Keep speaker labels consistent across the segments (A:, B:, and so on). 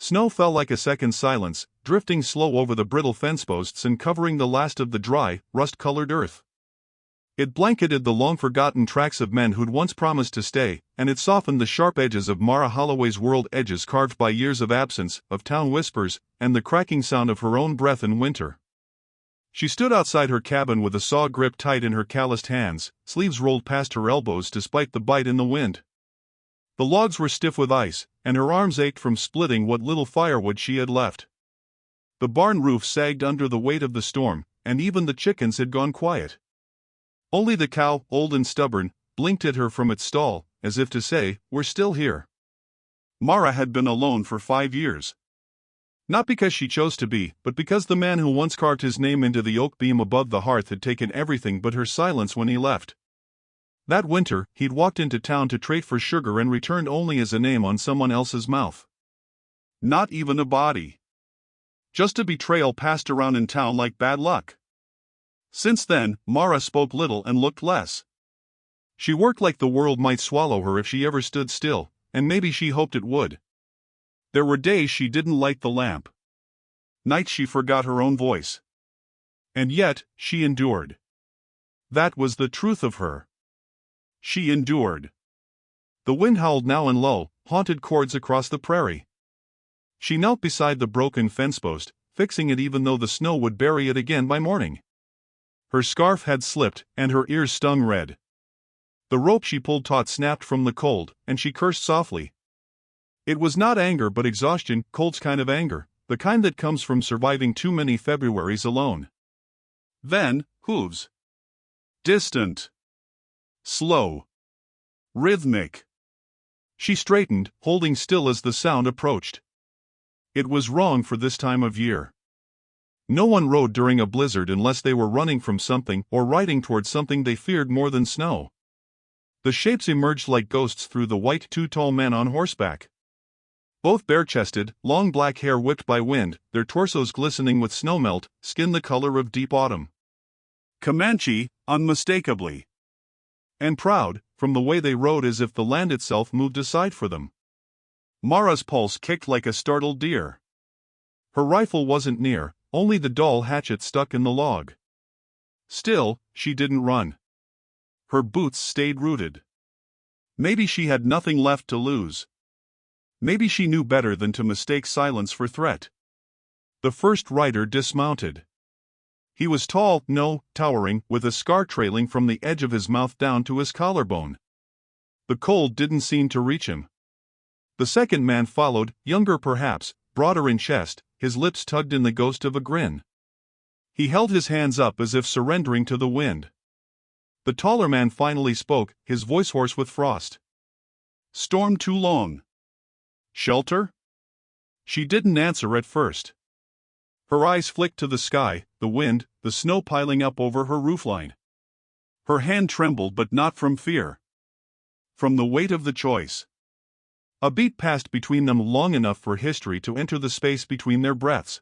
A: Snow fell like a second silence, drifting slow over the brittle fence posts and covering the last of the dry, rust-colored earth. It blanketed the long-forgotten tracks of men who'd once promised to stay, and it softened the sharp edges of Mara Holloway's world, edges carved by years of absence, of town whispers, and the cracking sound of her own breath in winter. She stood outside her cabin with a saw gripped tight in her calloused hands, sleeves rolled past her elbows despite the bite in the wind. The logs were stiff with ice, and her arms ached from splitting what little firewood she had left. The barn roof sagged under the weight of the storm, and even the chickens had gone quiet. Only the cow, old and stubborn, blinked at her from its stall, as if to say, "We're still here." Mara had been alone for 5 years. Not because she chose to be, but because the man who once carved his name into the oak beam above the hearth had taken everything but her silence when he left. That winter, he'd walked into town to trade for sugar and returned only as a name on someone else's mouth. Not even a body. Just a betrayal passed around in town like bad luck. Since then, Mara spoke little and looked less. She worked like the world might swallow her if she ever stood still, and maybe she hoped it would. There were days she didn't light the lamp. Nights she forgot her own voice. And yet, she endured. That was the truth of her. She endured. The wind howled now and low, haunted chords across the prairie. She knelt beside the broken fence post, fixing it even though the snow would bury it again by morning. Her scarf had slipped, and her ears stung red. The rope she pulled taut snapped from the cold, and she cursed softly. It was not anger but exhaustion, cold's kind of anger, the kind that comes from surviving too many Februaries alone. Then, hooves. Distant. Slow. Rhythmic. She straightened, holding still as the sound approached. It was wrong for this time of year. No one rode during a blizzard unless they were running from something or riding toward something they feared more than snow. The shapes emerged like ghosts through the white, two tall men on horseback. Both bare-chested, long black hair whipped by wind, their torsos glistening with snowmelt, skin the color of deep autumn. Comanche, unmistakably. And proud, from the way they rode, as if the land itself moved aside for them. Mara's pulse kicked like a startled deer. Her rifle wasn't near, only the dull hatchet stuck in the log. Still, she didn't run. Her boots stayed rooted. Maybe she had nothing left to lose. Maybe she knew better than to mistake silence for threat. The first rider dismounted. He was tall, no, towering, with a scar trailing from the edge of his mouth down to his collarbone. The cold didn't seem to reach him. The second man followed, younger perhaps, broader in chest, his lips tugged in the ghost of a grin. He held his hands up as if surrendering to the wind. The taller man finally spoke, his voice hoarse with frost. "Storm too long. Shelter?" She didn't answer at first. Her eyes flicked to the sky, the wind, the snow piling up over her roofline. Her hand trembled, but not from fear. From the weight of the choice. A beat passed between them, long enough for history to enter the space between their breaths.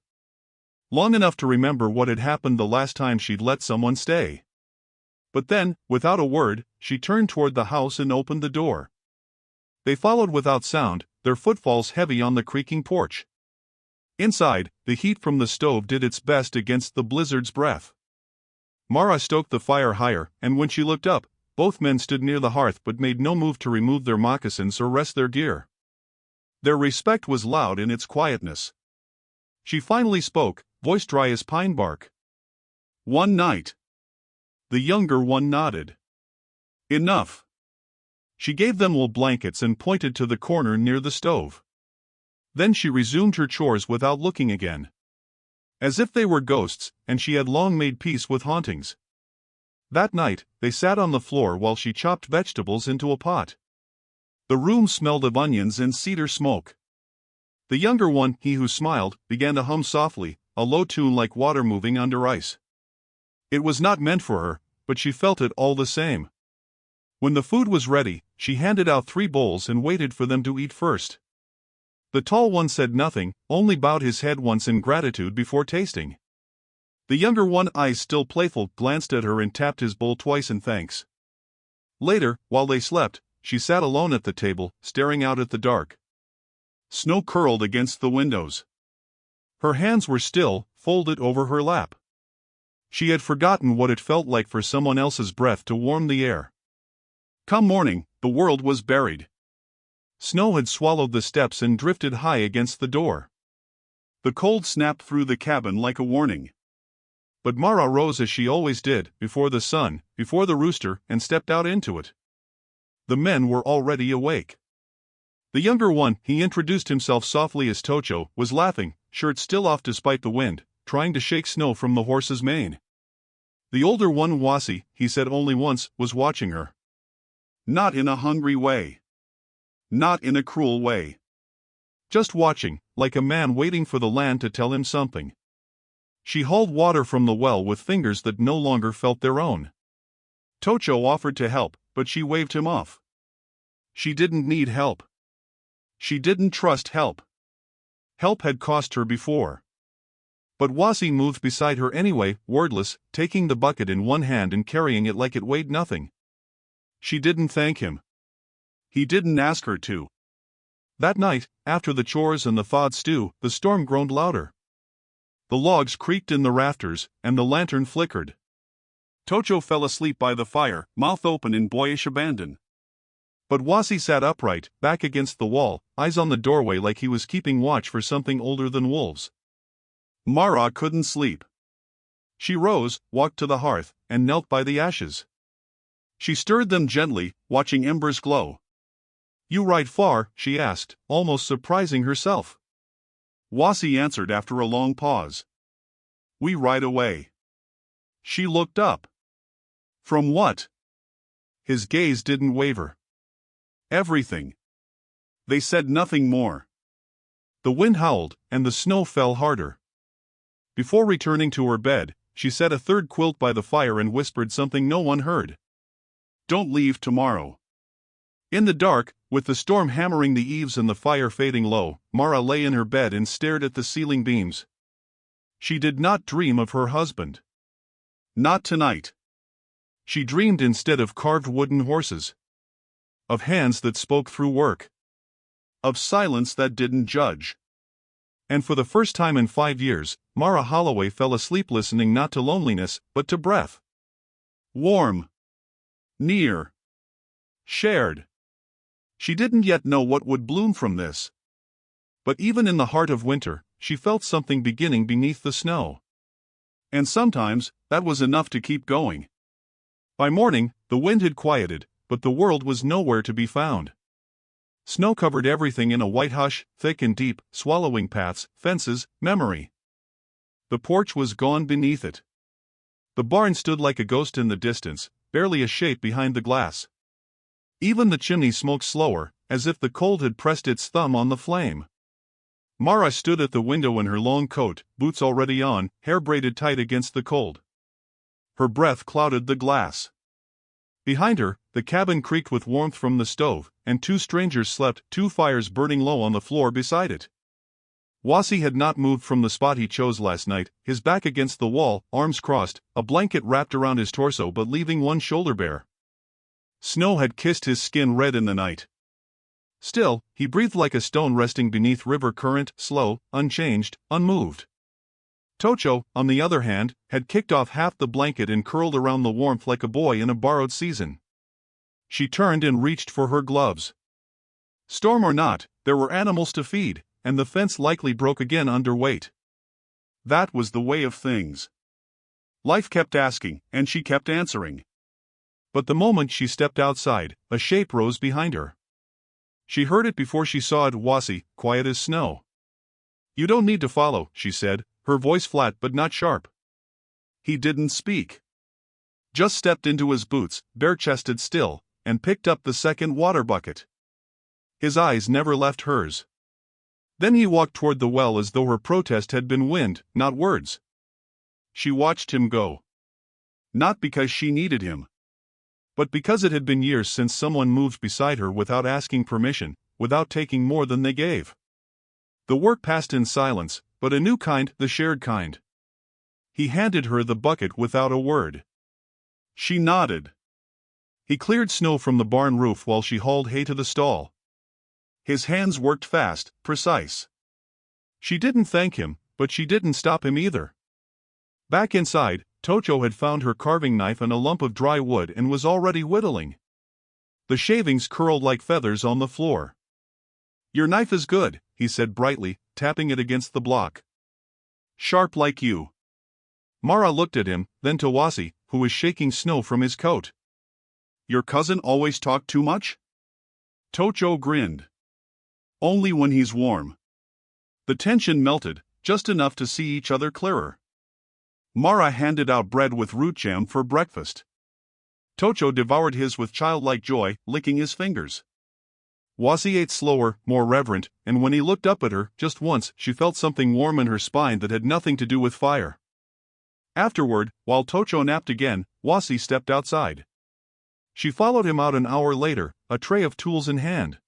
A: Long enough to remember what had happened the last time she'd let someone stay. But then, without a word, she turned toward the house and opened the door. They followed without sound, their footfalls heavy on the creaking porch. Inside, the heat from the stove did its best against the blizzard's breath. Mara stoked the fire higher, and when she looked up, both men stood near the hearth but made no move to remove their moccasins or rest their gear. Their respect was loud in its quietness. She finally spoke, voice dry as pine bark. "One night." The younger one nodded. "Enough." She gave them wool blankets and pointed to the corner near the stove. Then she resumed her chores without looking again. As if they were ghosts, and she had long made peace with hauntings. That night, they sat on the floor while she chopped vegetables into a pot. The room smelled of onions and cedar smoke. The younger one, he who smiled, began to hum softly, a low tune like water moving under ice. It was not meant for her, but she felt it all the same. When the food was ready, she handed out 3 bowls and waited for them to eat first. The tall one said nothing, only bowed his head once in gratitude before tasting. The younger one, eyes still playful, glanced at her and tapped his bowl twice in thanks. Later, while they slept, she sat alone at the table, staring out at the dark. Snow curled against the windows. Her hands were still, folded over her lap. She had forgotten what it felt like for someone else's breath to warm the air. Come morning, the world was buried. Snow had swallowed the steps and drifted high against the door. The cold snapped through the cabin like a warning. But Mara rose as she always did, before the sun, before the rooster, and stepped out into it. The men were already awake. The younger one, he introduced himself softly as Tocho, was laughing, shirt still off despite the wind, trying to shake snow from the horse's mane. The older one, Wasi, he said only once, was watching her. Not in a hungry way. Not in a cruel way. Just watching, like a man waiting for the land to tell him something. She hauled water from the well with fingers that no longer felt their own. Tocho offered to help, but she waved him off. She didn't need help. She didn't trust help. Help had cost her before. But Wasi moved beside her anyway, wordless, taking the bucket in one hand and carrying it like it weighed nothing. She didn't thank him. He didn't ask her to. That night, after the chores and the thawed stew, the storm groaned louder. The logs creaked in the rafters, and the lantern flickered. Tocho fell asleep by the fire, mouth open in boyish abandon. But Wasi sat upright, back against the wall, eyes on the doorway like he was keeping watch for something older than wolves. Mara couldn't sleep. She rose, walked to the hearth, and knelt by the ashes. She stirred them gently, watching embers glow. You ride far? She asked, almost surprising herself. Wasi answered after a long pause. We ride away. She looked up. From what? His gaze didn't waver. Everything. They said nothing more. The wind howled, and the snow fell harder. Before returning to her bed, she set a third quilt by the fire and whispered something no one heard. Don't leave tomorrow. In the dark, with the storm hammering the eaves and the fire fading low, Mara lay in her bed and stared at the ceiling beams. She did not dream of her husband. Not tonight. She dreamed instead of carved wooden horses. Of hands that spoke through work. Of silence that didn't judge. And for the first time in 5 years, Mara Holloway fell asleep listening not to loneliness, but to breath. Warm. Near. Shared. She didn't yet know what would bloom from this. But even in the heart of winter, she felt something beginning beneath the snow. And sometimes, that was enough to keep going. By morning, the wind had quieted, but the world was nowhere to be found. Snow covered everything in a white hush, thick and deep, swallowing paths, fences, memory. The porch was gone beneath it. The barn stood like a ghost in the distance, barely a shape behind the glass. Even the chimney smoked slower, as if the cold had pressed its thumb on the flame. Mara stood at the window in her long coat, boots already on, hair braided tight against the cold. Her breath clouded the glass. Behind her, the cabin creaked with warmth from the stove, and 2 strangers slept, 2 fires burning low on the floor beside it. Wasi had not moved from the spot he chose last night, his back against the wall, arms crossed, a blanket wrapped around his torso but leaving one shoulder bare. Snow had kissed his skin red in the night. Still, he breathed like a stone resting beneath river current, slow, unchanged, unmoved. Tocho, on the other hand, had kicked off half the blanket and curled around the warmth like a boy in a borrowed season. She turned and reached for her gloves. Storm or not, there were animals to feed, and the fence likely broke again under weight. That was the way of things. Life kept asking, and she kept answering. But the moment she stepped outside, a shape rose behind her. She heard it before she saw it. Wasi, quiet as snow. You don't need to follow, she said, her voice flat but not sharp. He didn't speak. Just stepped into his boots, bare-chested still, and picked up the second water bucket. His eyes never left hers. Then he walked toward the well as though her protest had been wind, not words. She watched him go. Not because she needed him, but because it had been years since someone moved beside her without asking permission, without taking more than they gave. The work passed in silence, but a new kind, the shared kind. He handed her the bucket without a word. She nodded. He cleared snow from the barn roof while she hauled hay to the stall. His hands worked fast, precise. She didn't thank him, but she didn't stop him either. Back inside, Tocho had found her carving knife and a lump of dry wood and was already whittling. The shavings curled like feathers on the floor. "Your knife is good," he said brightly, tapping it against the block. "Sharp like you." Mara looked at him, then to Wasi, who was shaking snow from his coat. "Your cousin always talk too much?" Tocho grinned. "Only when he's warm." The tension melted, just enough to see each other clearer. Mara handed out bread with root jam for breakfast. Tocho devoured his with childlike joy, licking his fingers. Wasi ate slower, more reverent, and when he looked up at her, just once, she felt something warm in her spine that had nothing to do with fire. Afterward, while Tocho napped again, Wasi stepped outside. She followed him out an hour later, a tray of tools in hand.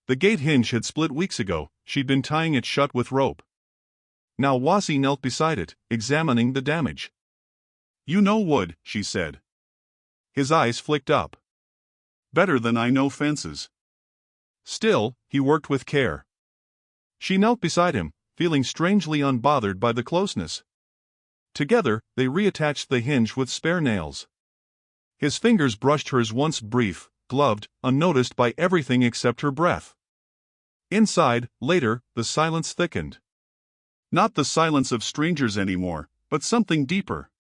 A: The gate hinge had split weeks ago, she'd been tying it shut with rope. Now Wasi knelt beside it, examining the damage. "You know wood," she said. His eyes flicked up. "Better than I know fences." Still, he worked with care. She knelt beside him, feeling strangely unbothered by the closeness. Together, they reattached the hinge with spare nails. His fingers brushed hers once brief, gloved, unnoticed by everything except her breath. Inside, later, the silence thickened. Not the silence of strangers anymore, but something deeper.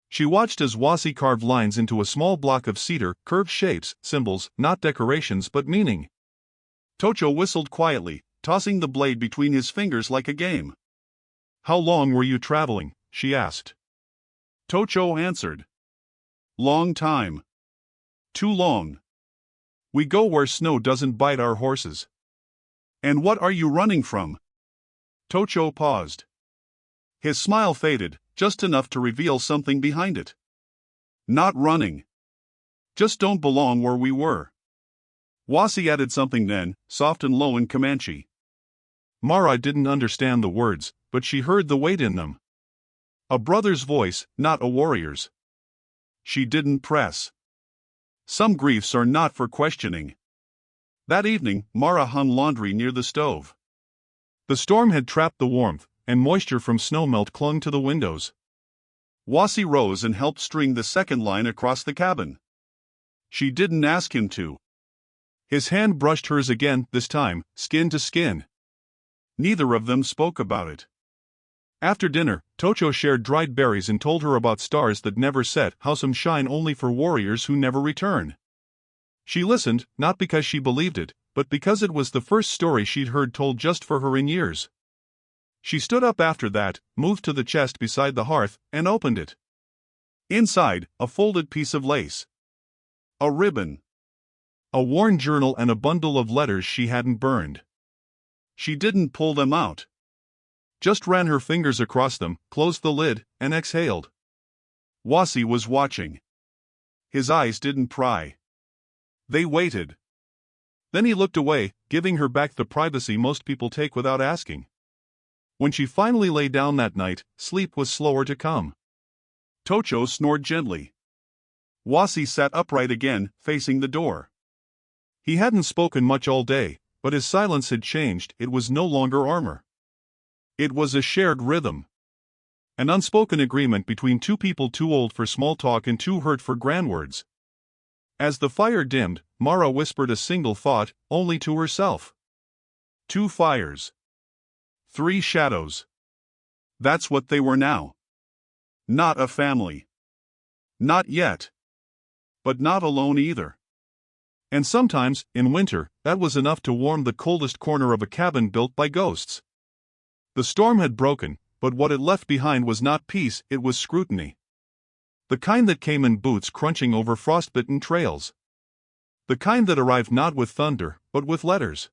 A: She watched as Wasi carved lines into a small block of cedar, curved shapes, symbols, not decorations but meaning. Tocho whistled quietly, tossing the blade between his fingers like a game. "How long were you traveling?" she asked. Tocho answered. "Long time. Too long. We go where snow doesn't bite our horses." "And what are you running from?" Tocho paused. His smile faded, just enough to reveal something behind it. "Not running. Just don't belong where we were." Wasi added something then, soft and low in Comanche. Mara didn't understand the words, but she heard the weight in them. A brother's voice, not a warrior's. She didn't press. Some griefs are not for questioning. That evening, Mara hung laundry near the stove. The storm had trapped the warmth, and moisture from snowmelt clung to the windows. Wasi rose and helped string the second line across the cabin. She didn't ask him to. His hand brushed hers again, this time, skin to skin. Neither of them spoke about it. After dinner, Tocho shared dried berries and told her about stars that never set, how some shine only for warriors who never return. She listened, not because she believed it, but because it was the first story she'd heard told just for her in years. She stood up after that, moved to the chest beside the hearth, and opened it. Inside, a folded piece of lace. A ribbon. A worn journal and a bundle of letters she hadn't burned. She didn't pull them out. Just ran her fingers across them, closed the lid, and exhaled. Wasi was watching. His eyes didn't pry. They waited. Then he looked away, giving her back the privacy most people take without asking. When she finally lay down that night, sleep was slower to come. Tocho snored gently. Wasi sat upright again, facing the door. He hadn't spoken much all day, but his silence had changed. It was no longer armor. It was a shared rhythm. An unspoken agreement between two people too old for small talk and too hurt for grand words. As the fire dimmed, Mara whispered a single thought, only to herself. 2 fires. 3 shadows. That's what they were now. Not a family. Not yet. But not alone either. And sometimes, in winter, that was enough to warm the coldest corner of a cabin built by ghosts. The storm had broken, but what it left behind was not peace, it was scrutiny. The kind that came in boots crunching over frostbitten trails. The kind that arrived not with thunder, but with letters.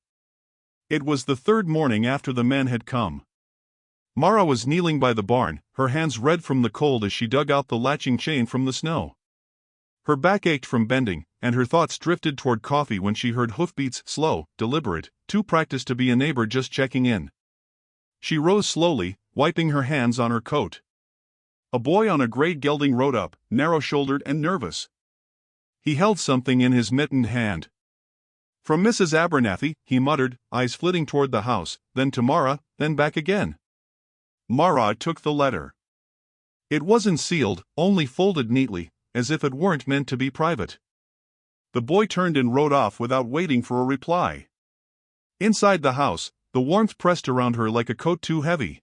A: It was the 3rd morning after the men had come. Mara was kneeling by the barn, her hands red from the cold as she dug out the latching chain from the snow. Her back ached from bending, and her thoughts drifted toward coffee when she heard hoofbeats, slow, deliberate, too practiced to be a neighbor just checking in. She rose slowly, wiping her hands on her coat. A boy on a gray gelding rode up, narrow-shouldered and nervous. He held something in his mittened hand. From Mrs. Abernathy, he muttered, eyes flitting toward the house, then to Mara, then back again. Mara took the letter. It wasn't sealed, only folded neatly, as if it weren't meant to be private. The boy turned and rode off without waiting for a reply. Inside the house, the warmth pressed around her like a coat too heavy.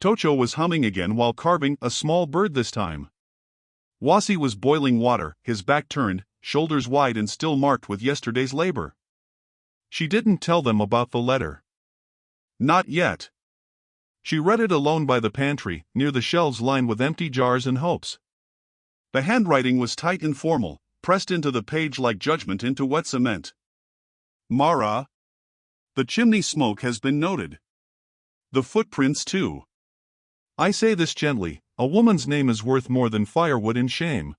A: Tocho was humming again while carving a small bird this time. Wasi was boiling water, his back turned, shoulders wide and still marked with yesterday's labor. She didn't tell them about the letter. Not yet. She read it alone by the pantry, near the shelves lined with empty jars and hopes. The handwriting was tight and formal, pressed into the page like judgment into wet cement. Mara. The chimney smoke has been noted. The footprints too. I say this gently, a woman's name is worth more than firewood in shame.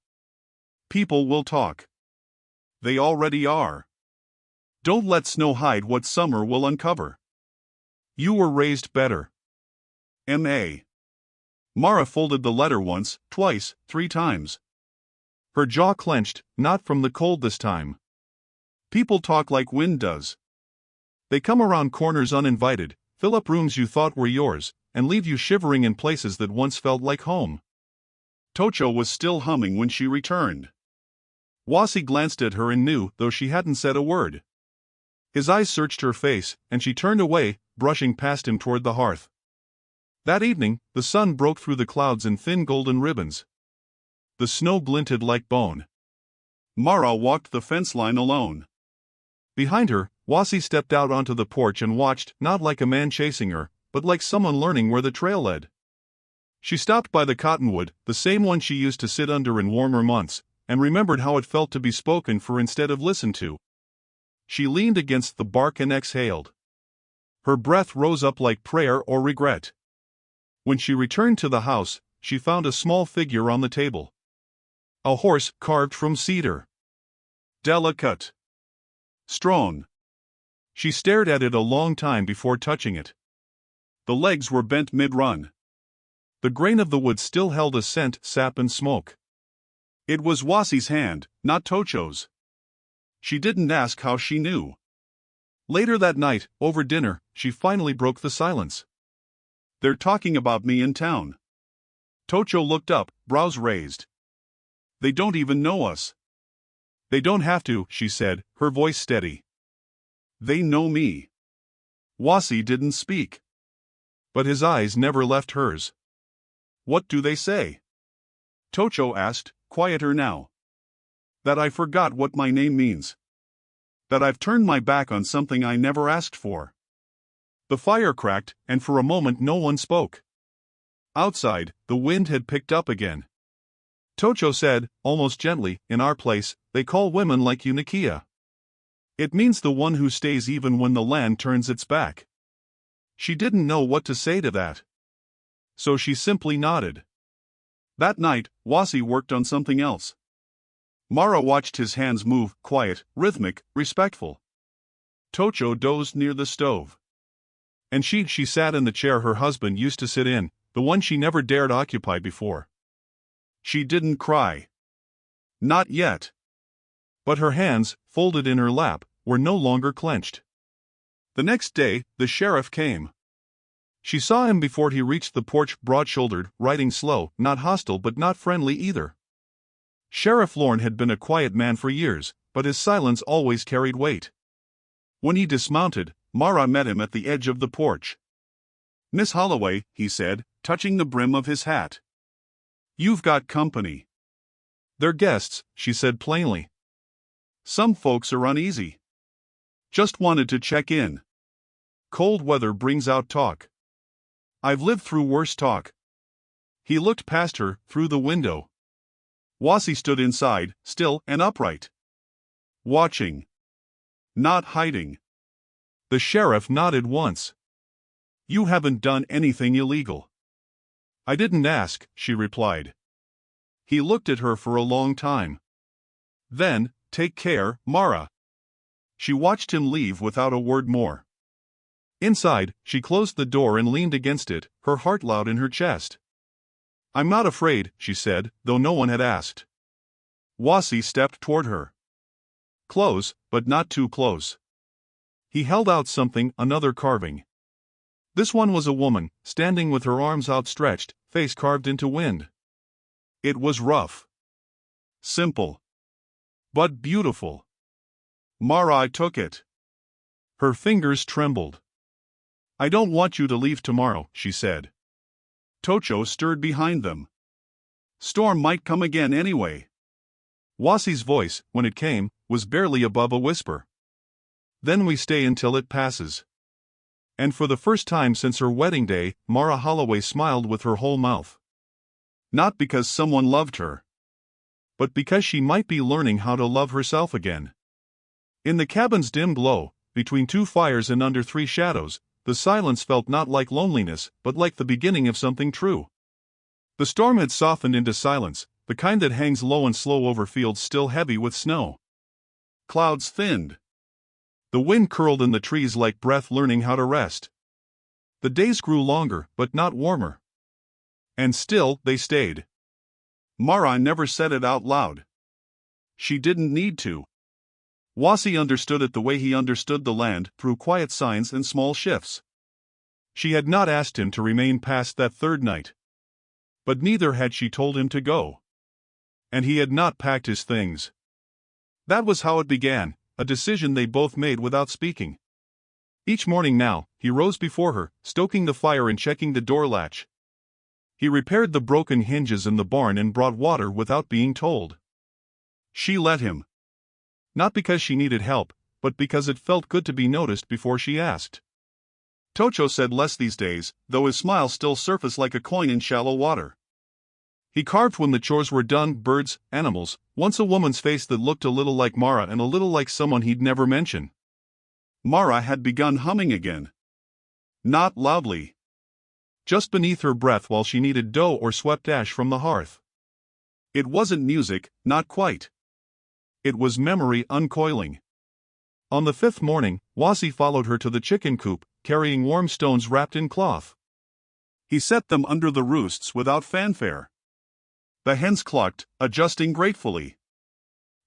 A: People will talk. They already are. Don't let snow hide what summer will uncover. You were raised better. M.A. Mara folded the letter once, twice, 3 times. Her jaw clenched, not from the cold this time. People talk like wind does. They come around corners uninvited, fill up rooms you thought were yours, and leave you shivering in places that once felt like home. Tocho was still humming when she returned. Wasi glanced at her and knew, though she hadn't said a word. His eyes searched her face, and she turned away, brushing past him toward the hearth. That evening, the sun broke through the clouds in thin golden ribbons. The snow glinted like bone. Mara walked the fence line alone. Behind her, Wasi stepped out onto the porch and watched, not like a man chasing her, but like someone learning where the trail led. She stopped by the cottonwood, the same one she used to sit under in warmer months, and remembered how it felt to be spoken for instead of listened to. She leaned against the bark and exhaled. Her breath rose up like prayer or regret. When she returned to the house, she found a small figure on the table. A horse carved from cedar. Delicate. Strong. She stared at it a long time before touching it. The legs were bent mid-run. The grain of the wood still held a scent, sap and smoke. It was Wasi's hand, not Tocho's. She didn't ask how she knew. Later that night, over dinner, she finally broke the silence. They're talking about me in town. Tocho looked up, brows raised. They don't even know us. They don't have to, she said, her voice steady. They know me. Wasi didn't speak. But his eyes never left hers. What do they say? Tocho asked, quieter now. That I forgot what my name means. That I've turned my back on something I never asked for. The fire cracked, and for a moment no one spoke. Outside, the wind had picked up again. Tocho said, almost gently, in our place, they call women like you Nakia. It means the one who stays even when the land turns its back. She didn't know what to say to that. So she simply nodded. That night, Wasi worked on something else. Mara watched his hands move, quiet, rhythmic, respectful. Tocho dozed near the stove. And she sat in the chair her husband used to sit in, the one she never dared occupy before. She didn't cry. Not yet. But her hands, folded in her lap, were no longer clenched. The next day, the sheriff came. She saw him before he reached the porch, broad-shouldered, riding slow, not hostile but not friendly either. Sheriff Lorne had been a quiet man for years, but his silence always carried weight. When he dismounted, Mara met him at the edge of the porch. Miss Holloway, he said, touching the brim of his hat. You've got company. They're guests, she said plainly. Some folks are uneasy. Just wanted to check in. Cold weather brings out talk. I've lived through worse talk. He looked past her, through the window. Wasi stood inside, still and upright. Watching. Not hiding. The sheriff nodded once. You haven't done anything illegal. I didn't ask, she replied. He looked at her for a long time. Then, take care, Mara. She watched him leave without a word more. Inside, she closed the door and leaned against it, her heart loud in her chest. I'm not afraid, she said, though no one had asked. Wasi stepped toward her. Close, but not too close. He held out something, another carving. This one was a woman, standing with her arms outstretched, face carved into wind. It was rough. Simple. But beautiful. Mara took it. Her fingers trembled. "I don't want you to leave tomorrow," she said. Tocho stirred behind them. "Storm might come again anyway." Wasi's voice, when it came, was barely above a whisper. "Then we stay until it passes." And for the first time since her wedding day, Mara Holloway smiled with her whole mouth. Not because someone loved her, but because she might be learning how to love herself again. In the cabin's dim glow, between two fires and under three shadows, the silence felt not like loneliness, but like the beginning of something true. The storm had softened into silence, the kind that hangs low and slow over fields still heavy with snow. Clouds thinned. The wind curled in the trees like breath learning how to rest. The days grew longer, but not warmer. And still, they stayed. Mara never said it out loud. She didn't need to. Wasi understood it the way he understood the land, through quiet signs and small shifts. She had not asked him to remain past that third night. But neither had she told him to go. And he had not packed his things. That was how it began, a decision they both made without speaking. Each morning now, he rose before her, stoking the fire and checking the door latch. He repaired the broken hinges in the barn and brought water without being told. She let him. Not because she needed help, but because it felt good to be noticed before she asked. Tocho said less these days, though his smile still surfaced like a coin in shallow water. He carved when the chores were done, birds, animals, once a woman's face that looked a little like Mara and a little like someone he'd never mention. Mara had begun humming again. Not loudly. Just beneath her breath while she kneaded dough or swept ash from the hearth. It wasn't music, not quite. It was memory uncoiling. On the fifth morning, Wasi followed her to the chicken coop, carrying warm stones wrapped in cloth. He set them under the roosts without fanfare. The hens clucked, adjusting gratefully.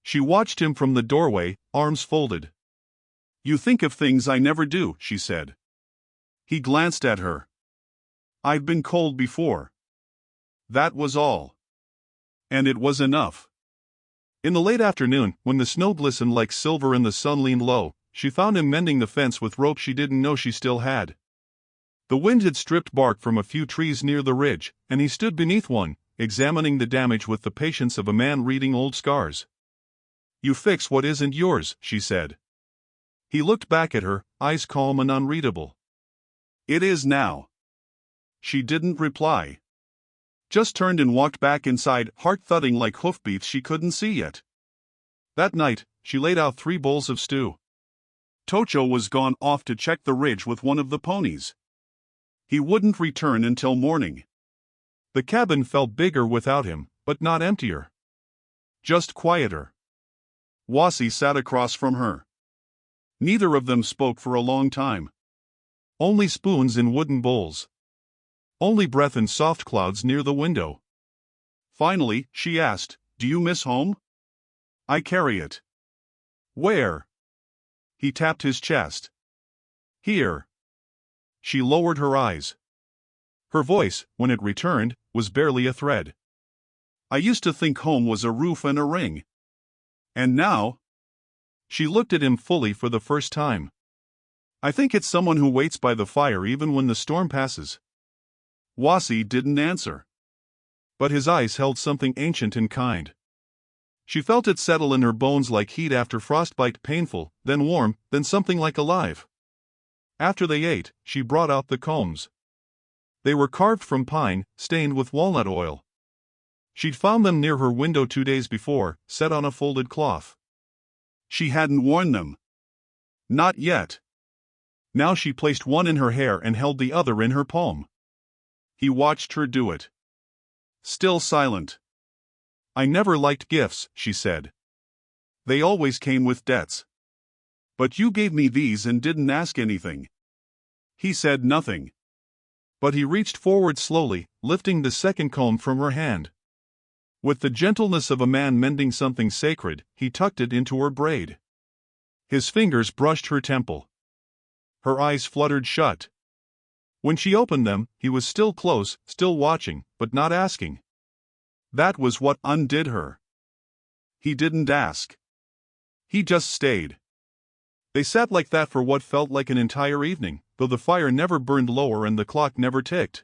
A: She watched him from the doorway, arms folded. "You think of things I never do," she said. He glanced at her. "I've been cold before." That was all. And it was enough. In the late afternoon, when the snow glistened like silver and the sun leaned low, she found him mending the fence with rope she didn't know she still had. The wind had stripped bark from a few trees near the ridge, and he stood beneath one, examining the damage with the patience of a man reading old scars. "You fix what isn't yours," she said. He looked back at her, eyes calm and unreadable. "It is now." She didn't reply. Just turned and walked back inside, heart thudding like hoofbeats she couldn't see yet. That night, she laid out 3 bowls of stew. Tocho was gone off to check the ridge with one of the ponies. He wouldn't return until morning. The cabin felt bigger without him, but not emptier. Just quieter. Wasi sat across from her. Neither of them spoke for a long time. Only spoons in wooden bowls. Only breath and soft clouds near the window. Finally, she asked, "Do you miss home?" "I carry it." "Where?" He tapped his chest. "Here." She lowered her eyes. Her voice, when it returned, was barely a thread. "I used to think home was a roof and a ring. And now?" She looked at him fully for the first time. "I think it's someone who waits by the fire even when the storm passes." Wasi didn't answer. But his eyes held something ancient and kind. She felt it settle in her bones like heat after frostbite, painful, then warm, then something like alive. After they ate, she brought out the combs. They were carved from pine, stained with walnut oil. She'd found them near her window 2 days before, set on a folded cloth. She hadn't worn them. Not yet. Now she placed one in her hair and held the other in her palm. He watched her do it. Still silent. "I never liked gifts," she said. "They always came with debts. But you gave me these and didn't ask anything." He said nothing. But he reached forward slowly, lifting the second comb from her hand. With the gentleness of a man mending something sacred, he tucked it into her braid. His fingers brushed her temple. Her eyes fluttered shut. When she opened them, he was still close, still watching, but not asking. That was what undid her. He didn't ask. He just stayed. They sat like that for what felt like an entire evening, though the fire never burned lower and the clock never ticked.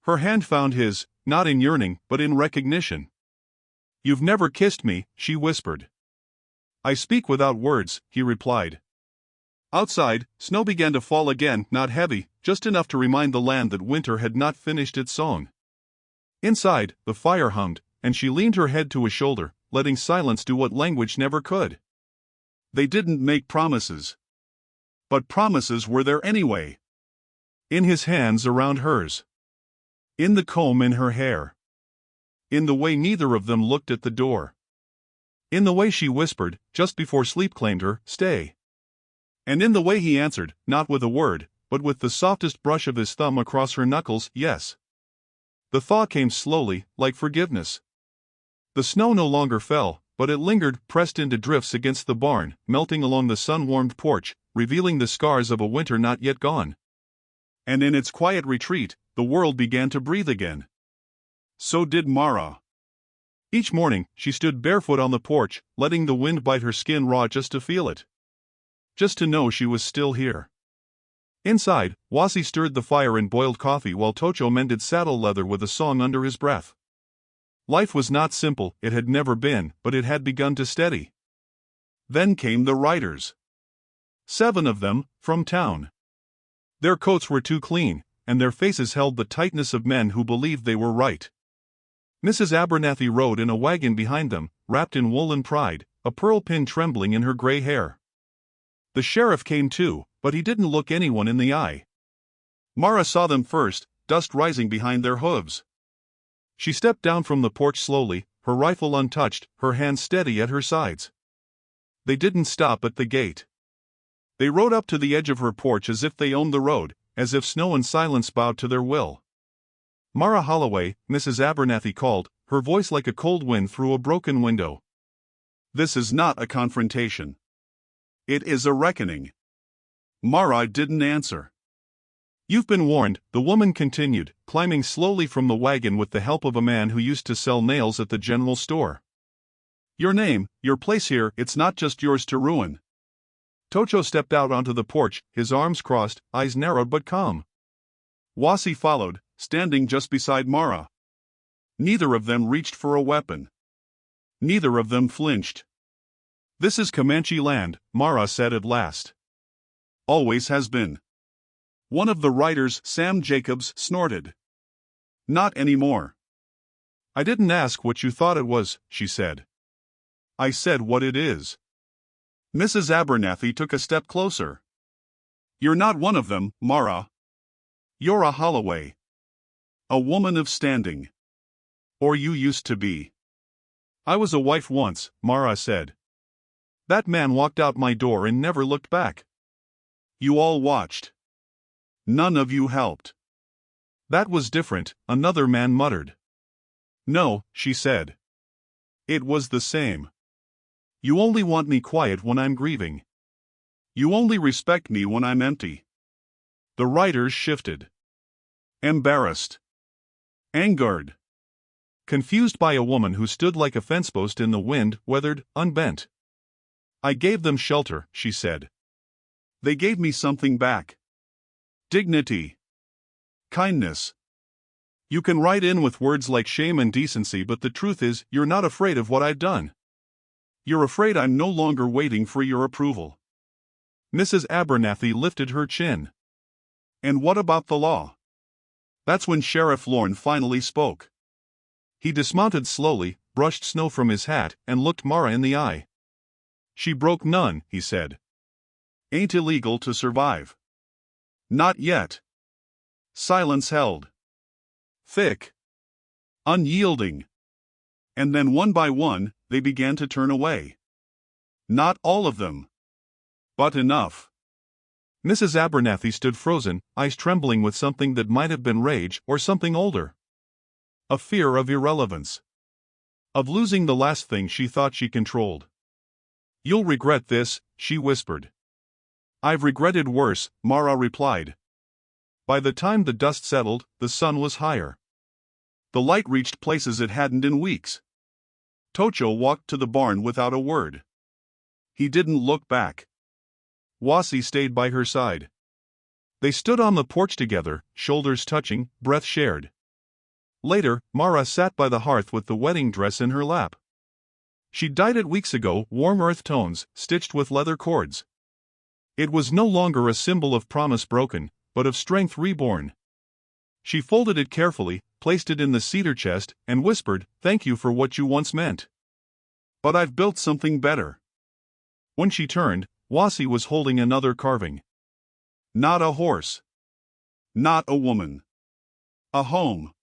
A: Her hand found his, not in yearning, but in recognition. "You've never kissed me," she whispered. "I speak without words," he replied. Outside, snow began to fall again, not heavy, just enough to remind the land that winter had not finished its song. Inside, the fire hummed, and she leaned her head to his shoulder, letting silence do what language never could. They didn't make promises. But promises were there anyway. In his hands around hers. In the comb in her hair. In the way neither of them looked at the door. In the way she whispered, just before sleep claimed her, "Stay." And in the way he answered, not with a word, but with the softest brush of his thumb across her knuckles, "Yes." The thaw came slowly, like forgiveness. The snow no longer fell, but it lingered, pressed into drifts against the barn, melting along the sun-warmed porch, revealing the scars of a winter not yet gone. And in its quiet retreat, the world began to breathe again. So did Mara. Each morning, she stood barefoot on the porch, letting the wind bite her skin raw just to feel it. Just to know she was still here. Inside, Wasi stirred the fire and boiled coffee while Tocho mended saddle leather with a song under his breath. Life was not simple, it had never been, but it had begun to steady. Then came the riders. 7 of them, from town. Their coats were too clean, and their faces held the tightness of men who believed they were right. Mrs. Abernathy rode in a wagon behind them, wrapped in woolen pride, a pearl pin trembling in her gray hair. The sheriff came too, but he didn't look anyone in the eye. Mara saw them first, dust rising behind their hooves. She stepped down from the porch slowly, her rifle untouched, her hands steady at her sides. They didn't stop at the gate. They rode up to the edge of her porch as if they owned the road, as if snow and silence bowed to their will. "Mara Holloway," Mrs. Abernathy called, her voice like a cold wind through a broken window. "This is not a confrontation. It is a reckoning." Mara didn't answer. "You've been warned," the woman continued, climbing slowly from the wagon with the help of a man who used to sell nails at the general store. "Your name, your place here, it's not just yours to ruin." Tocho stepped out onto the porch, his arms crossed, eyes narrowed but calm. Wasi followed, standing just beside Mara. Neither of them reached for a weapon. Neither of them flinched. "This is Comanche land," Mara said at last. "Always has been." One of the riders, Sam Jacobs, snorted. "Not anymore." "I didn't ask what you thought it was," she said. "I said what it is." Mrs. Abernathy took a step closer. "You're not one of them, Mara. You're a Holloway. A woman of standing. Or you used to be." "I was a wife once," Mara said. "That man walked out my door and never looked back." "You all watched. None of you helped." "That was different," another man muttered. "No," she said. "It was the same. You only want me quiet when I'm grieving. You only respect me when I'm empty." The riders shifted. Embarrassed. Angered. Confused by a woman who stood like a fence post in the wind, weathered, unbent. "I gave them shelter," she said. "They gave me something back. Dignity. Kindness. You can write in with words like shame and decency, but the truth is, you're not afraid of what I've done. You're afraid I'm no longer waiting for your approval." Mrs. Abernathy lifted her chin. "And what about the law?" That's when Sheriff Lorne finally spoke. He dismounted slowly, brushed snow from his hat, and looked Mara in the eye. "She broke none," he said. "Ain't illegal to survive." "Not yet." Silence held. Thick. Unyielding. And then one by one, they began to turn away. Not all of them. But enough. Mrs. Abernathy stood frozen, eyes trembling with something that might have been rage or something older. A fear of irrelevance. Of losing the last thing she thought she controlled. You'll regret this, she whispered. I've regretted worse, Mara replied. By the time the dust settled, the sun was higher. The light reached places it hadn't in weeks. Tocho walked to the barn without a word. He didn't look back. Wasi stayed by her side. They stood on the porch together, shoulders touching, breath shared. Later, Mara sat by the hearth with the wedding dress in her lap. She'd dyed it weeks ago, warm earth tones, stitched with leather cords. It was no longer a symbol of promise broken, but of strength reborn. She folded it carefully, placed it in the cedar chest, and whispered, "Thank you for what you once meant. But I've built something better." When she turned, Wasi was holding another carving. Not a horse. Not a woman. A home.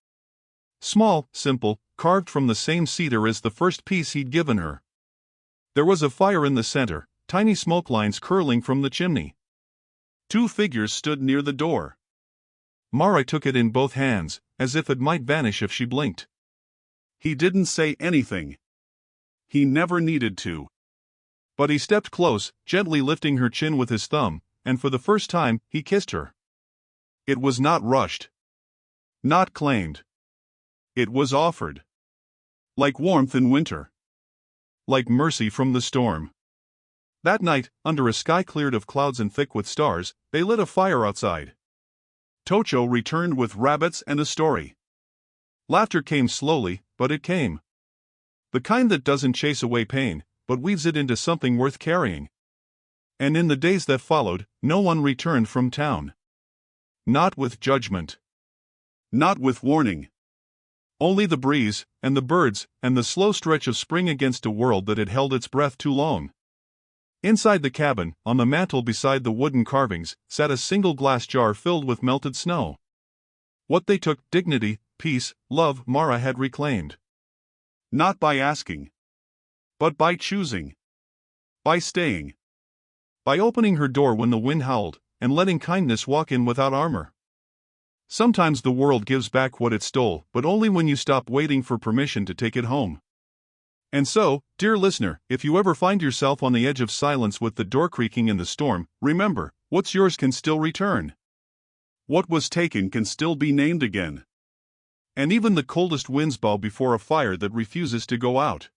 A: Small, simple, carved from the same cedar as the first piece he'd given her. There was a fire in the center, tiny smoke lines curling from the chimney. Two figures stood near the door. Mara took it in both hands, as if it might vanish if she blinked. He didn't say anything. He never needed to. But he stepped close, gently lifting her chin with his thumb, and for the first time, he kissed her. It was not rushed. Not claimed. It was offered. Like warmth in winter. Like mercy from the storm. That night, under a sky cleared of clouds and thick with stars, they lit a fire outside. Tocho returned with rabbits and a story. Laughter came slowly, but it came. The kind that doesn't chase away pain, but weaves it into something worth carrying. And in the days that followed, no one returned from town. Not with judgment. Not with warning. Only the breeze, and the birds, and the slow stretch of spring against a world that had held its breath too long. Inside the cabin, on the mantel beside the wooden carvings, sat a single glass jar filled with melted snow. What they took, dignity, peace, love, Mara had reclaimed. Not by asking. But by choosing. By staying. By opening her door when the wind howled, and letting kindness walk in without armor. Sometimes the world gives back what it stole, but only when you stop waiting for permission to take it home. And so, dear listener, if you ever find yourself on the edge of silence with the door creaking in the storm, remember, what's yours can still return. What was taken can still be named again. And even the coldest winds bow before a fire that refuses to go out.